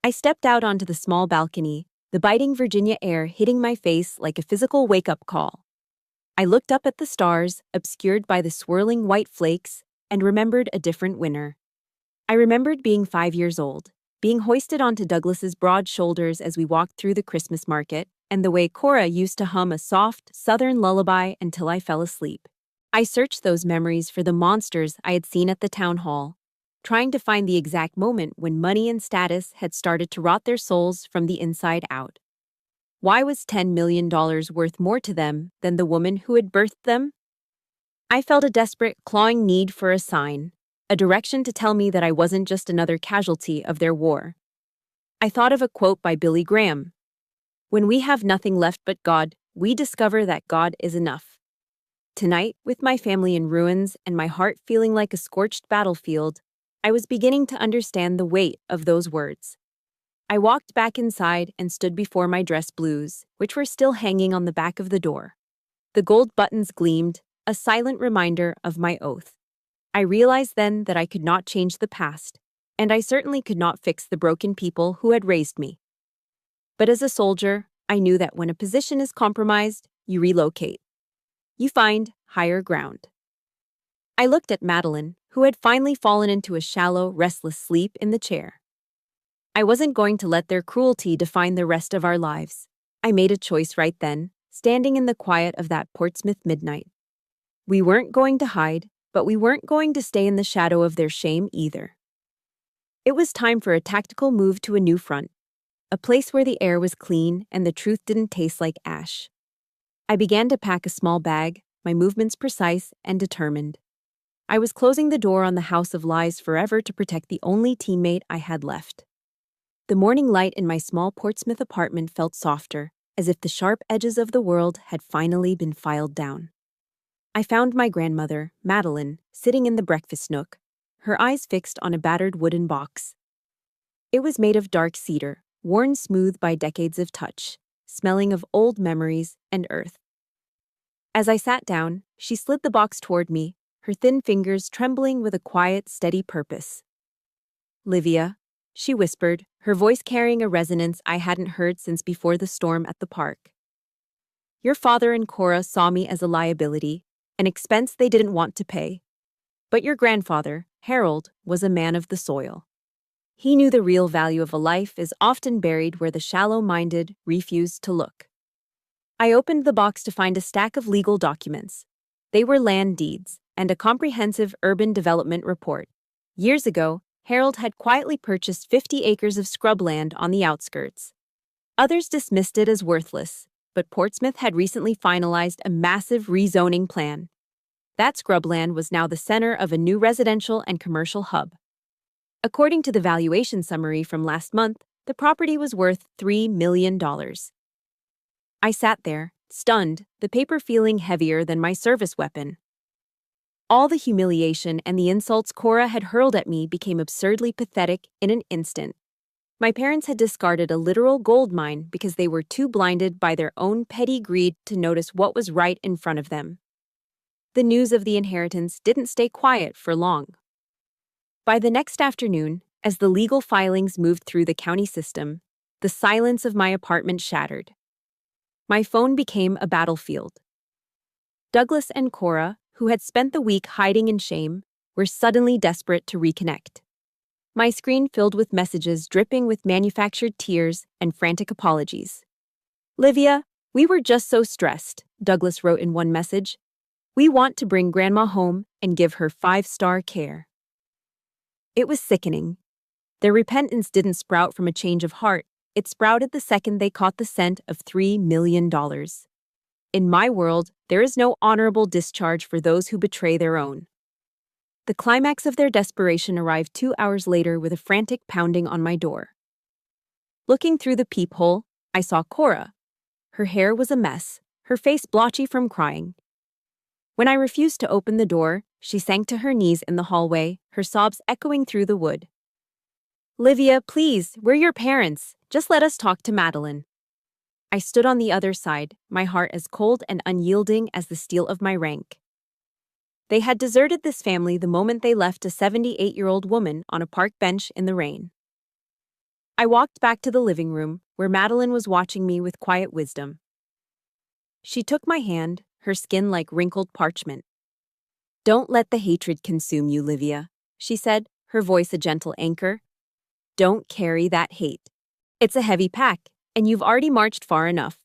I stepped out onto the small balcony, the biting Virginia air hitting my face like a physical wake-up call. I looked up at the stars, obscured by the swirling white flakes, and remembered a different winter. I remembered being 5 years old, being hoisted onto Douglas's broad shoulders as we walked through the Christmas market, and the way Cora used to hum a soft, southern lullaby until I fell asleep. I searched those memories for the monsters I had seen at the town hall, trying to find the exact moment when money and status had started to rot their souls from the inside out. Why was $10 million worth more to them than the woman who had birthed them? I felt a desperate, clawing need for a sign, a direction to tell me that I wasn't just another casualty of their war. I thought of a quote by Billy Graham. "When we have nothing left but God, we discover that God is enough." Tonight, with my family in ruins and my heart feeling like a scorched battlefield, I was beginning to understand the weight of those words. I walked back inside and stood before my dress blues, which were still hanging on the back of the door. The gold buttons gleamed, a silent reminder of my oath. I realized then that I could not change the past, and I certainly could not fix the broken people who had raised me. But as a soldier, I knew that when a position is compromised, you relocate. You find higher ground. I looked at Madeline, who had finally fallen into a shallow, restless sleep in the chair. I wasn't going to let their cruelty define the rest of our lives. I made a choice right then, standing in the quiet of that Portsmouth midnight. We weren't going to hide, but we weren't going to stay in the shadow of their shame either. It was time for a tactical move to a new front, a place where the air was clean and the truth didn't taste like ash. I began to pack a small bag, my movements precise and determined. I was closing the door on the house of lies forever to protect the only teammate I had left. The morning light in my small Portsmouth apartment felt softer, as if the sharp edges of the world had finally been filed down. I found my grandmother, Madeline, sitting in the breakfast nook, her eyes fixed on a battered wooden box. It was made of dark cedar, worn smooth by decades of touch, smelling of old memories and earth. As I sat down, she slid the box toward me, her thin fingers trembling with a quiet, steady purpose. "Livia," she whispered, her voice carrying a resonance I hadn't heard since before the storm at the park. "Your father and Cora saw me as a liability, an expense they didn't want to pay. But your grandfather, Harold, was a man of the soil. He knew the real value of a life is often buried where the shallow-minded refuse to look." I opened the box to find a stack of legal documents. They were land deeds and a comprehensive urban development report. Years ago, Harold had quietly purchased 50 acres of scrubland on the outskirts. Others dismissed it as worthless, but Portsmouth had recently finalized a massive rezoning plan. That scrubland was now the center of a new residential and commercial hub. According to the valuation summary from last month, the property was worth $3 million. I sat there, stunned, the paper feeling heavier than my service weapon. All the humiliation and the insults Cora had hurled at me became absurdly pathetic in an instant. My parents had discarded a literal gold mine because they were too blinded by their own petty greed to notice what was right in front of them. The news of the inheritance didn't stay quiet for long. By the next afternoon, as the legal filings moved through the county system, the silence of my apartment shattered. My phone became a battlefield. Douglas and Cora, who had spent the week hiding in shame, were suddenly desperate to reconnect. My screen filled with messages dripping with manufactured tears and frantic apologies. "Livia, we were just so stressed," Douglas wrote in one message. "We want to bring Grandma home and give her 5-star care." It was sickening. Their repentance didn't sprout from a change of heart. It sprouted the second they caught the scent of $3 million. In my world, there is no honorable discharge for those who betray their own. The climax of their desperation arrived 2 hours later with a frantic pounding on my door. Looking through the peephole, I saw Cora. Her hair was a mess, her face blotchy from crying. When I refused to open the door, she sank to her knees in the hallway, her sobs echoing through the wood. "Livia, please, we're your parents. Just let us talk to Madeline." I stood on the other side, my heart as cold and unyielding as the steel of my rank. They had deserted this family the moment they left a 78-year-old woman on a park bench in the rain. I walked back to the living room, where Madeline was watching me with quiet wisdom. She took my hand, her skin like wrinkled parchment. "Don't let the hatred consume you, Livia," she said, her voice a gentle anchor. "Don't carry that hate. It's a heavy pack, and you've already marched far enough.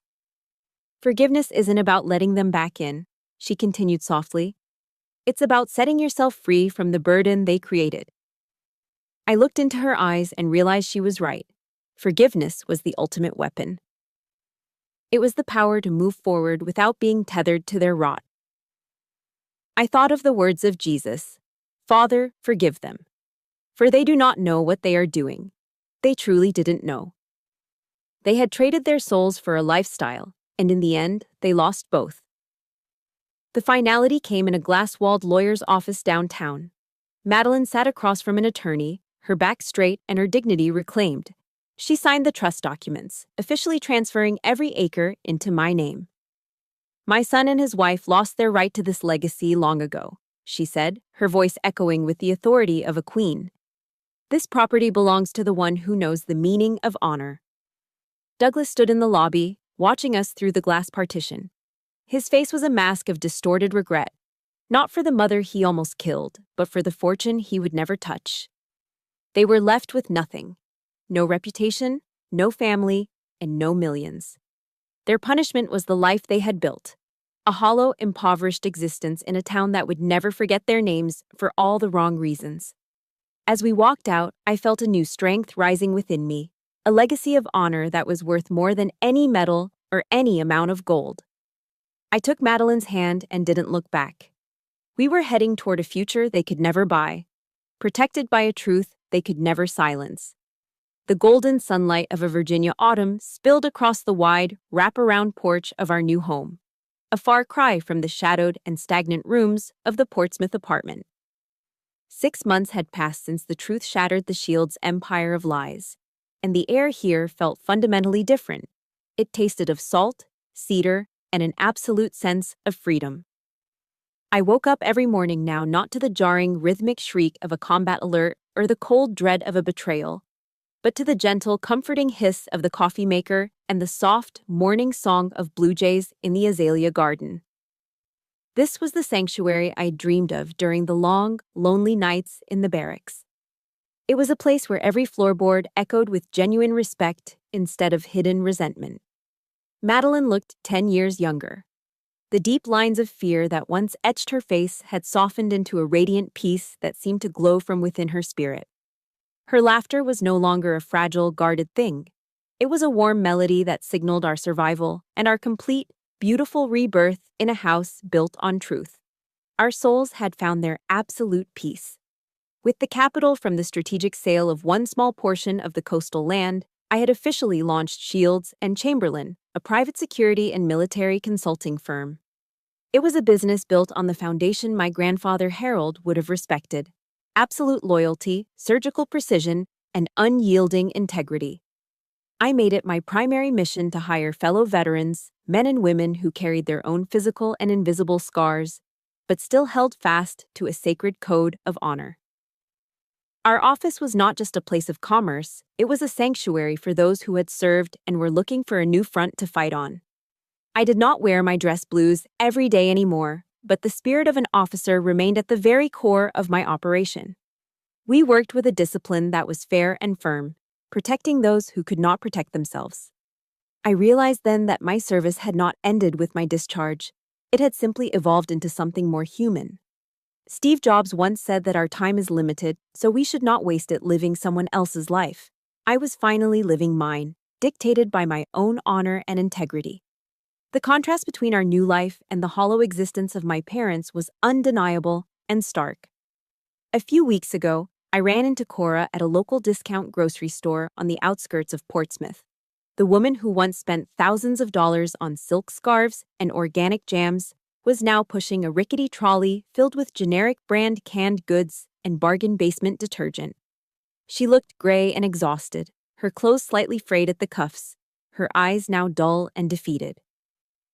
Forgiveness isn't about letting them back in," she continued softly. "It's about setting yourself free from the burden they created." I looked into her eyes and realized she was right. Forgiveness was the ultimate weapon. It was the power to move forward without being tethered to their rot. I thought of the words of Jesus, "Father, forgive them, for they do not know what they are doing." They truly didn't know. They had traded their souls for a lifestyle, and in the end, they lost both. The finality came in a glass-walled lawyer's office downtown. Madeline sat across from an attorney, her back straight and her dignity reclaimed. She signed the trust documents, officially transferring every acre into my name. "My son and his wife lost their right to this legacy long ago," she said, her voice echoing with the authority of a queen. "This property belongs to the one who knows the meaning of honor." Douglas stood in the lobby, watching us through the glass partition. His face was a mask of distorted regret, not for the mother he almost killed, but for the fortune he would never touch. They were left with nothing. No reputation, no family, and no millions. Their punishment was the life they had built, a hollow, impoverished existence in a town that would never forget their names for all the wrong reasons. As we walked out, I felt a new strength rising within me, a legacy of honor that was worth more than any medal or any amount of gold. I took Madeline's hand and didn't look back. We were heading toward a future they could never buy, protected by a truth they could never silence. The golden sunlight of a Virginia autumn spilled across the wide, wrap-around porch of our new home, a far cry from the shadowed and stagnant rooms of the Portsmouth apartment. 6 months had passed since the truth shattered the Shields' empire of lies, and the air here felt fundamentally different. It tasted of salt, cedar, and an absolute sense of freedom. I woke up every morning now not to the jarring, rhythmic shriek of a combat alert or the cold dread of a betrayal, but to the gentle, comforting hiss of the coffee maker and the soft, morning song of blue jays in the azalea garden. This was the sanctuary I dreamed of during the long, lonely nights in the barracks. It was a place where every floorboard echoed with genuine respect instead of hidden resentment. Madeline looked 10 years younger. The deep lines of fear that once etched her face had softened into a radiant peace that seemed to glow from within her spirit. Her laughter was no longer a fragile, guarded thing. It was a warm melody that signaled our survival and our complete, beautiful rebirth in a house built on truth. Our souls had found their absolute peace. With the capital from the strategic sale of one small portion of the coastal land, I had officially launched Shields and Chamberlain, a private security and military consulting firm. It was a business built on the foundation my grandfather Harold would have respected: absolute loyalty, surgical precision, and unyielding integrity. I made it my primary mission to hire fellow veterans, men and women who carried their own physical and invisible scars, but still held fast to a sacred code of honor. Our office was not just a place of commerce, it was a sanctuary for those who had served and were looking for a new front to fight on. I did not wear my dress blues every day anymore, but the spirit of an officer remained at the very core of my operation. We worked with a discipline that was fair and firm, protecting those who could not protect themselves. I realized then that my service had not ended with my discharge. It had simply evolved into something more human. Steve Jobs once said that our time is limited, so we should not waste it living someone else's life. I was finally living mine, dictated by my own honor and integrity. The contrast between our new life and the hollow existence of my parents was undeniable and stark. A few weeks ago, I ran into Cora at a local discount grocery store on the outskirts of Portsmouth. The woman who once spent thousands of dollars on silk scarves and organic jams was now pushing a rickety trolley filled with generic brand canned goods and bargain basement detergent. She looked gray and exhausted, her clothes slightly frayed at the cuffs, her eyes now dull and defeated.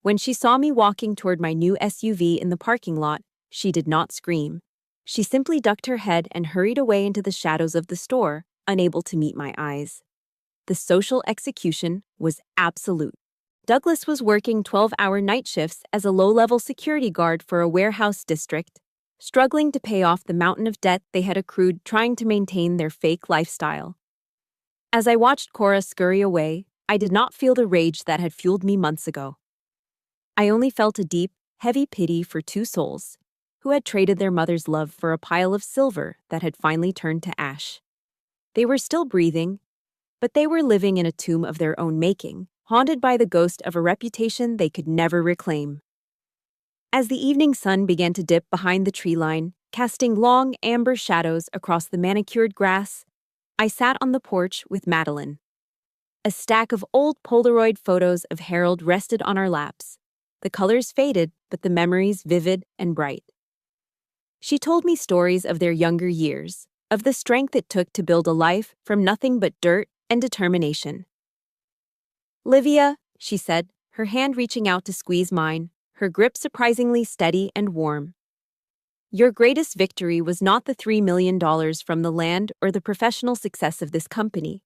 When she saw me walking toward my new SUV in the parking lot, she did not scream. She simply ducked her head and hurried away into the shadows of the store, unable to meet my eyes. The social execution was absolute. Douglas was working 12-hour night shifts as a low-level security guard for a warehouse district, struggling to pay off the mountain of debt they had accrued trying to maintain their fake lifestyle. As I watched Cora scurry away, I did not feel the rage that had fueled me months ago. I only felt a deep, heavy pity for two souls who had traded their mother's love for a pile of silver that had finally turned to ash. They were still breathing, but they were living in a tomb of their own making, haunted by the ghost of a reputation they could never reclaim. As the evening sun began to dip behind the tree line, casting long amber shadows across the manicured grass, I sat on the porch with Madeline. A stack of old Polaroid photos of Harold rested on our laps. The colors faded, but the memories vivid and bright. She told me stories of their younger years, of the strength it took to build a life from nothing but dirt and determination. "Livia," she said, her hand reaching out to squeeze mine, her grip surprisingly steady and warm. "Your greatest victory was not the $3 million from the land or the professional success of this company.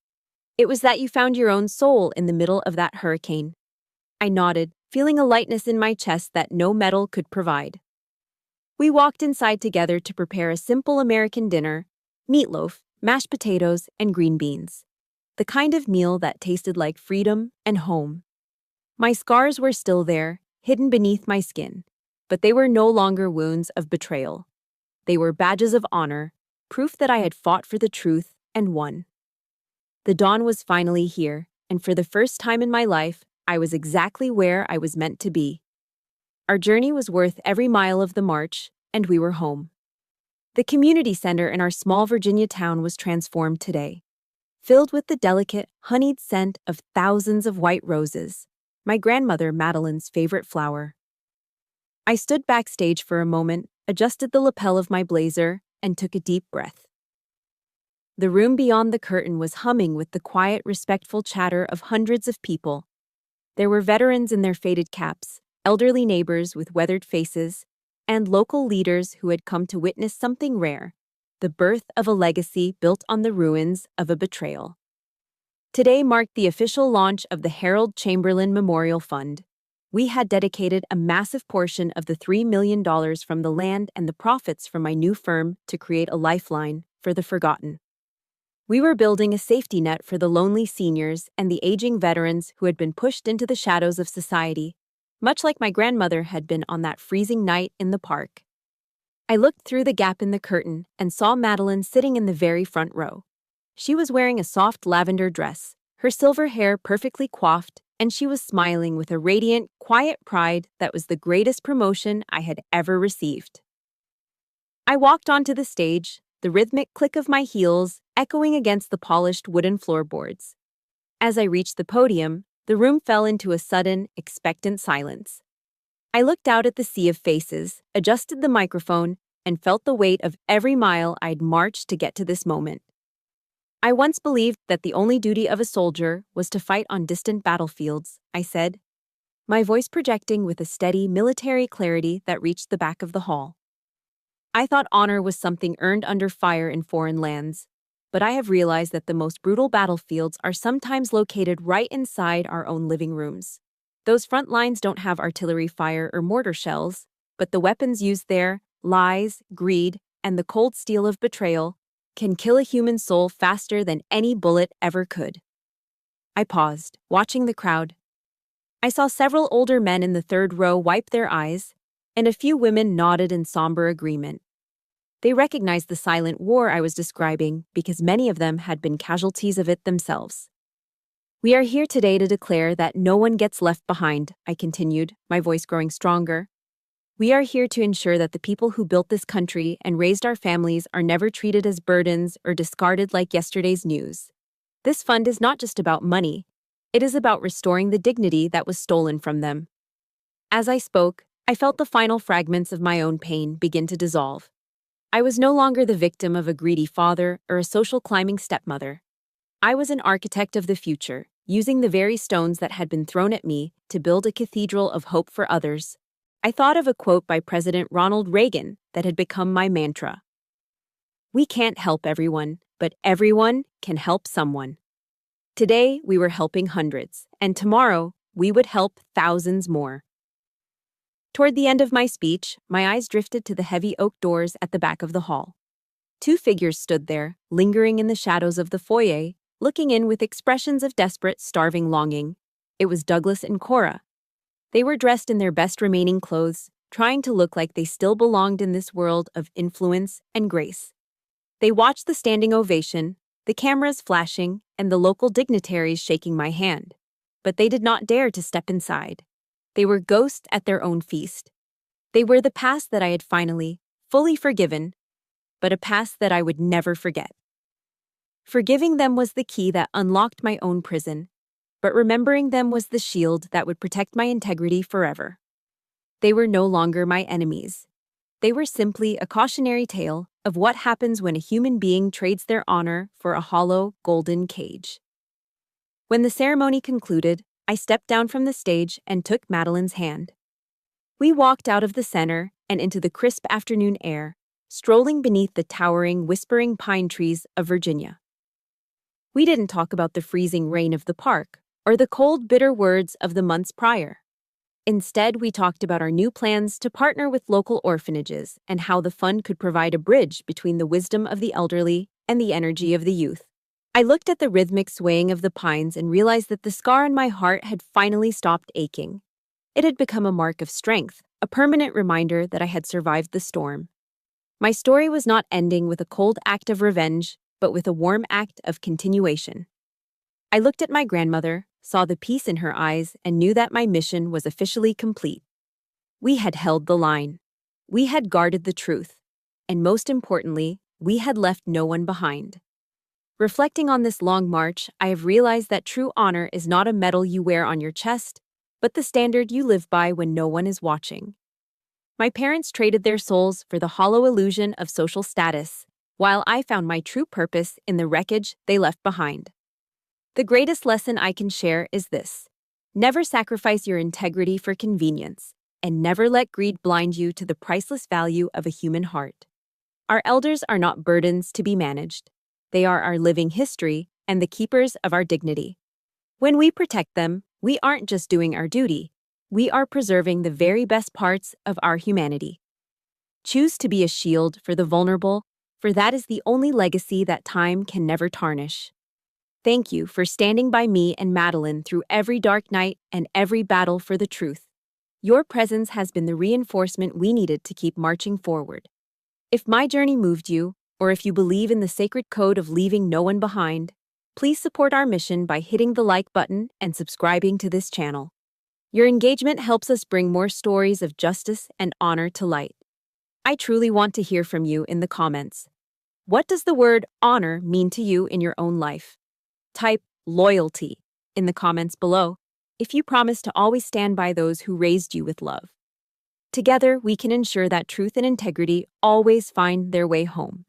It was that you found your own soul in the middle of that hurricane." I nodded, feeling a lightness in my chest that no metal could provide. We walked inside together to prepare a simple American dinner: meatloaf, mashed potatoes, and green beans. The kind of meal that tasted like freedom and home. My scars were still there, hidden beneath my skin, but they were no longer wounds of betrayal. They were badges of honor, proof that I had fought for the truth and won. The dawn was finally here, and for the first time in my life, I was exactly where I was meant to be. Our journey was worth every mile of the march, and we were home. The community center in our small Virginia town was transformed today, filled with the delicate, honeyed scent of thousands of white roses, my grandmother Madeline's favorite flower. I stood backstage for a moment, adjusted the lapel of my blazer, and took a deep breath. The room beyond the curtain was humming with the quiet, respectful chatter of hundreds of people. There were veterans in their faded caps, elderly neighbors with weathered faces, and local leaders who had come to witness something rare: the birth of a legacy built on the ruins of a betrayal. Today marked the official launch of the Harold Chamberlain Memorial Fund. We had dedicated a massive portion of the $3 million from the land and the profits from my new firm to create a lifeline for the forgotten. We were building a safety net for the lonely seniors and the aging veterans who had been pushed into the shadows of society, much like my grandmother had been on that freezing night in the park. I looked through the gap in the curtain and saw Madeline sitting in the very front row. She was wearing a soft lavender dress, her silver hair perfectly coiffed, and she was smiling with a radiant, quiet pride that was the greatest promotion I had ever received. I walked onto the stage, the rhythmic click of my heels echoing against the polished wooden floorboards. As I reached the podium, the room fell into a sudden, expectant silence. I looked out at the sea of faces, adjusted the microphone, and felt the weight of every mile I'd marched to get to this moment. "I once believed that the only duty of a soldier was to fight on distant battlefields," I said, my voice projecting with a steady military clarity that reached the back of the hall. "I thought honor was something earned under fire in foreign lands, but I have realized that the most brutal battlefields are sometimes located right inside our own living rooms. Those front lines don't have artillery fire or mortar shells, but the weapons used there, lies, greed, and the cold steel of betrayal, can kill a human soul faster than any bullet ever could." I paused, watching the crowd. I saw several older men in the third row wipe their eyes, and a few women nodded in somber agreement. They recognized the silent war I was describing because many of them had been casualties of it themselves. "We are here today to declare that no one gets left behind," I continued, my voice growing stronger. "We are here to ensure that the people who built this country and raised our families are never treated as burdens or discarded like yesterday's news. This fund is not just about money. It is about restoring the dignity that was stolen from them." As I spoke, I felt the final fragments of my own pain begin to dissolve. I was no longer the victim of a greedy father or a social climbing stepmother. I was an architect of the future, using the very stones that had been thrown at me to build a cathedral of hope for others. I thought of a quote by President Ronald Reagan that had become my mantra. "We can't help everyone, but everyone can help someone." Today, we were helping hundreds, and tomorrow, we would help thousands more. Toward the end of my speech, my eyes drifted to the heavy oak doors at the back of the hall. Two figures stood there, lingering in the shadows of the foyer, looking in with expressions of desperate, starving longing. It was Douglas and Cora. They were dressed in their best remaining clothes, trying to look like they still belonged in this world of influence and grace. They watched the standing ovation, the cameras flashing, and the local dignitaries shaking my hand. But they did not dare to step inside. They were ghosts at their own feast. They were the past that I had finally, fully forgiven, but a past that I would never forget. Forgiving them was the key that unlocked my own prison, but remembering them was the shield that would protect my integrity forever. They were no longer my enemies. They were simply a cautionary tale of what happens when a human being trades their honor for a hollow, golden cage. When the ceremony concluded, I stepped down from the stage and took Madeline's hand. We walked out of the center and into the crisp afternoon air, strolling beneath the towering, whispering pine trees of Virginia. We didn't talk about the freezing rain of the park or the cold, bitter words of the months prior. Instead, we talked about our new plans to partner with local orphanages and how the fund could provide a bridge between the wisdom of the elderly and the energy of the youth. I looked at the rhythmic swaying of the pines and realized that the scar on my heart had finally stopped aching. It had become a mark of strength, a permanent reminder that I had survived the storm. My story was not ending with a cold act of revenge, but with a warm act of continuation. I looked at my grandmother, saw the peace in her eyes, and knew that my mission was officially complete. We had held the line. We had guarded the truth. And most importantly, we had left no one behind. Reflecting on this long march, I have realized that true honor is not a medal you wear on your chest, but the standard you live by when no one is watching. My parents traded their souls for the hollow illusion of social status, while I found my true purpose in the wreckage they left behind. The greatest lesson I can share is this: never sacrifice your integrity for convenience, and never let greed blind you to the priceless value of a human heart. Our elders are not burdens to be managed. They are our living history and the keepers of our dignity. When we protect them, we aren't just doing our duty. We are preserving the very best parts of our humanity. Choose to be a shield for the vulnerable, for that is the only legacy that time can never tarnish. Thank you for standing by me and Madeline through every dark night and every battle for the truth. Your presence has been the reinforcement we needed to keep marching forward. If my journey moved you, or if you believe in the sacred code of leaving no one behind, please support our mission by hitting the like button and subscribing to this channel. Your engagement helps us bring more stories of justice and honor to light. I truly want to hear from you in the comments. What does the word honor mean to you in your own life? Type loyalty in the comments below if you promise to always stand by those who raised you with love. Together, we can ensure that truth and integrity always find their way home.